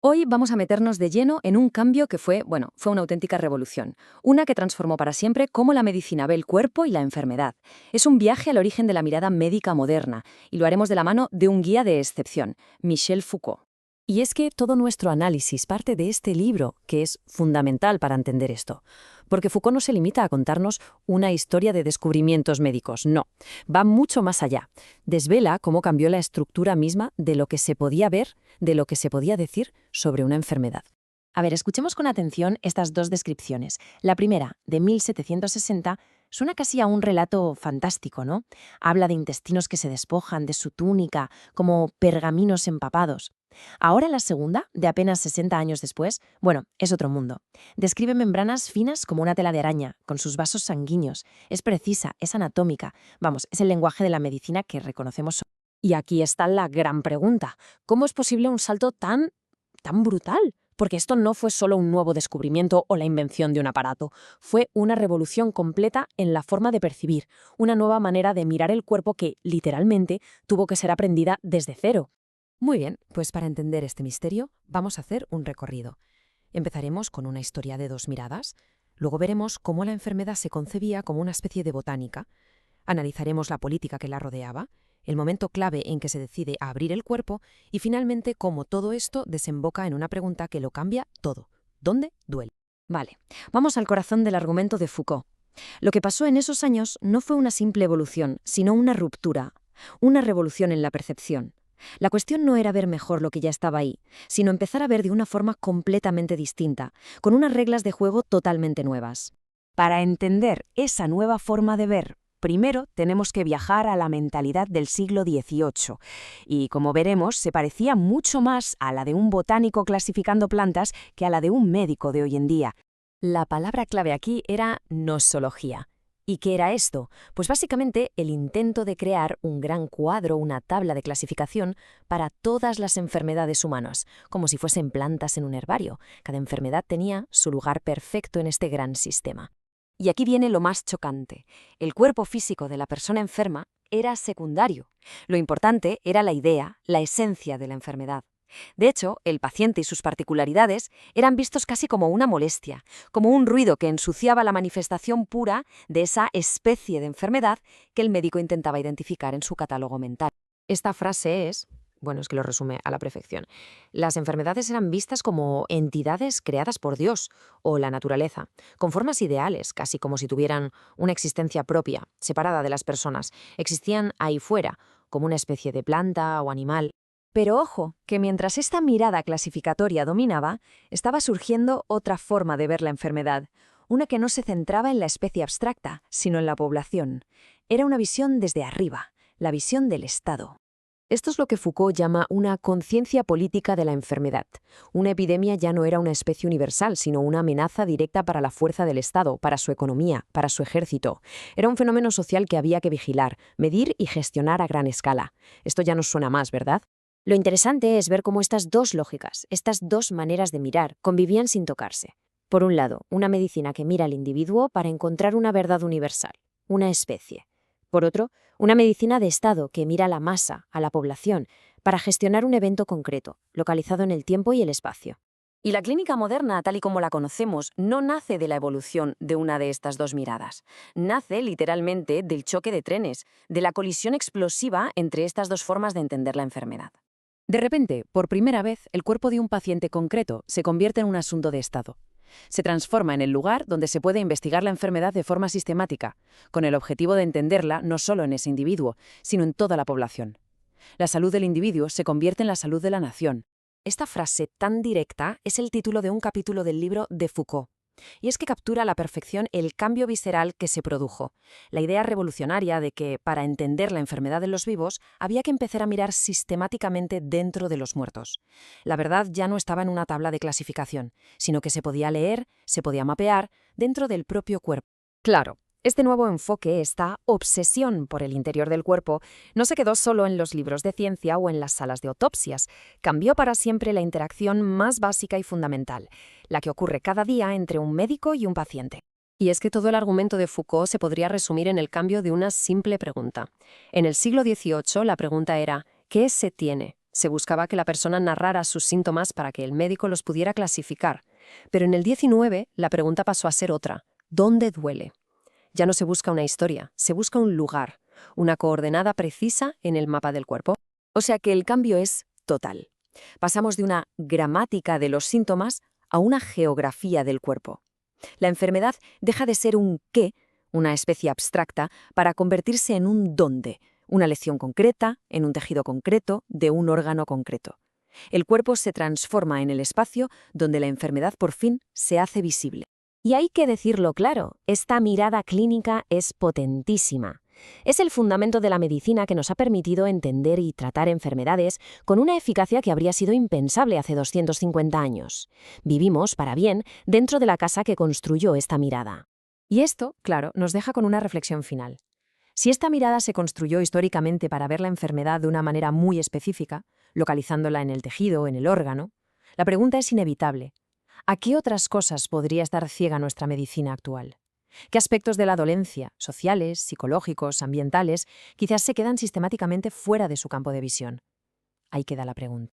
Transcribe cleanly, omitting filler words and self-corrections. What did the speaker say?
Hoy vamos a meternos de lleno en un cambio que fue una auténtica revolución. Una que transformó para siempre cómo la medicina ve el cuerpo y la enfermedad. Es un viaje al origen de la mirada médica moderna y lo haremos de la mano de un guía de excepción, Michel Foucault. Y es que todo nuestro análisis parte de este libro, que es fundamental para entender esto. Porque Foucault no se limita a contarnos una historia de descubrimientos médicos, no. Va mucho más allá. Desvela cómo cambió la estructura misma de lo que se podía ver, de lo que se podía decir sobre una enfermedad. A ver, escuchemos con atención estas dos descripciones. La primera, de 1760, suena casi a un relato fantástico, ¿no? Habla de intestinos que se despojan de su túnica, como pergaminos empapados. Ahora la segunda, de apenas 60 años después, bueno, es otro mundo. Describe membranas finas como una tela de araña, con sus vasos sanguíneos. Es precisa, es anatómica. Vamos, es el lenguaje de la medicina que reconocemos. Y aquí está la gran pregunta. ¿Cómo es posible un salto tan brutal? Porque esto no fue solo un nuevo descubrimiento o la invención de un aparato, fue una revolución completa en la forma de percibir, una nueva manera de mirar el cuerpo que, literalmente, tuvo que ser aprendida desde cero. Muy bien, pues para entender este misterio vamos a hacer un recorrido. Empezaremos con una historia de dos miradas, luego veremos cómo la enfermedad se concebía como una especie de botánica, analizaremos la política que la rodeaba, el momento clave en que se decide a abrir el cuerpo y finalmente cómo todo esto desemboca en una pregunta que lo cambia todo. ¿Dónde duele? Vale, vamos al corazón del argumento de Foucault. Lo que pasó en esos años no fue una simple evolución, sino una ruptura, una revolución en la percepción. La cuestión no era ver mejor lo que ya estaba ahí, sino empezar a ver de una forma completamente distinta, con unas reglas de juego totalmente nuevas. Para entender esa nueva forma de ver, primero tenemos que viajar a la mentalidad del siglo XVIII y, como veremos, se parecía mucho más a la de un botánico clasificando plantas que a la de un médico de hoy en día. La palabra clave aquí era nosología. ¿Y qué era esto? Pues básicamente el intento de crear un gran cuadro, una tabla de clasificación para todas las enfermedades humanas, como si fuesen plantas en un herbario. Cada enfermedad tenía su lugar perfecto en este gran sistema. Y aquí viene lo más chocante. El cuerpo físico de la persona enferma era secundario. Lo importante era la idea, la esencia de la enfermedad. De hecho, el paciente y sus particularidades eran vistos casi como una molestia, como un ruido que ensuciaba la manifestación pura de esa especie de enfermedad que el médico intentaba identificar en su catálogo mental. Esta frase es que lo resume a la perfección. Las enfermedades eran vistas como entidades creadas por Dios o la naturaleza, con formas ideales, casi como si tuvieran una existencia propia, separada de las personas. Existían ahí fuera, como una especie de planta o animal. Pero ojo, que mientras esta mirada clasificatoria dominaba, estaba surgiendo otra forma de ver la enfermedad, una que no se centraba en la especie abstracta, sino en la población. Era una visión desde arriba, la visión del Estado. Esto es lo que Foucault llama una conciencia política de la enfermedad. Una epidemia ya no era una especie universal, sino una amenaza directa para la fuerza del Estado, para su economía, para su ejército. Era un fenómeno social que había que vigilar, medir y gestionar a gran escala. Esto ya nos suena más, ¿verdad? Lo interesante es ver cómo estas dos lógicas, estas dos maneras de mirar, convivían sin tocarse. Por un lado, una medicina que mira al individuo para encontrar una verdad universal, una especie. Por otro, una medicina de Estado que mira a la masa, a la población, para gestionar un evento concreto, localizado en el tiempo y el espacio. Y la clínica moderna, tal y como la conocemos, no nace de la evolución de una de estas dos miradas. Nace, literalmente, del choque de trenes, de la colisión explosiva entre estas dos formas de entender la enfermedad. De repente, por primera vez, el cuerpo de un paciente concreto se convierte en un asunto de Estado. Se transforma en el lugar donde se puede investigar la enfermedad de forma sistemática, con el objetivo de entenderla no solo en ese individuo, sino en toda la población. La salud del individuo se convierte en la salud de la nación. Esta frase tan directa es el título de un capítulo del libro de Foucault. Y es que captura a la perfección el cambio visceral que se produjo, la idea revolucionaria de que, para entender la enfermedad de los vivos, había que empezar a mirar sistemáticamente dentro de los muertos. La verdad ya no estaba en una tabla de clasificación, sino que se podía leer, se podía mapear, dentro del propio cuerpo. Claro, este nuevo enfoque, esta obsesión por el interior del cuerpo, no se quedó solo en los libros de ciencia o en las salas de autopsias. Cambió para siempre la interacción más básica y fundamental, la que ocurre cada día entre un médico y un paciente. Y es que todo el argumento de Foucault se podría resumir en el cambio de una simple pregunta. En el siglo XVIII la pregunta era ¿qué se tiene? Se buscaba que la persona narrara sus síntomas para que el médico los pudiera clasificar. Pero en el 19 la pregunta pasó a ser otra. ¿Dónde duele? Ya no se busca una historia, se busca un lugar, una coordenada precisa en el mapa del cuerpo. O sea que el cambio es total. Pasamos de una gramática de los síntomas a una geografía del cuerpo. La enfermedad deja de ser un qué, una especie abstracta, para convertirse en un dónde, una lesión concreta, en un tejido concreto, de un órgano concreto. El cuerpo se transforma en el espacio donde la enfermedad por fin se hace visible. Y hay que decirlo claro, esta mirada clínica es potentísima. Es el fundamento de la medicina que nos ha permitido entender y tratar enfermedades con una eficacia que habría sido impensable hace 250 años. Vivimos, para bien, dentro de la casa que construyó esta mirada. Y esto, claro, nos deja con una reflexión final. Si esta mirada se construyó históricamente para ver la enfermedad de una manera muy específica, localizándola en el tejido, en el órgano, la pregunta es inevitable. ¿A qué otras cosas podría estar ciega nuestra medicina actual? ¿Qué aspectos de la dolencia, sociales, psicológicos, ambientales, quizás se quedan sistemáticamente fuera de su campo de visión? Ahí queda la pregunta.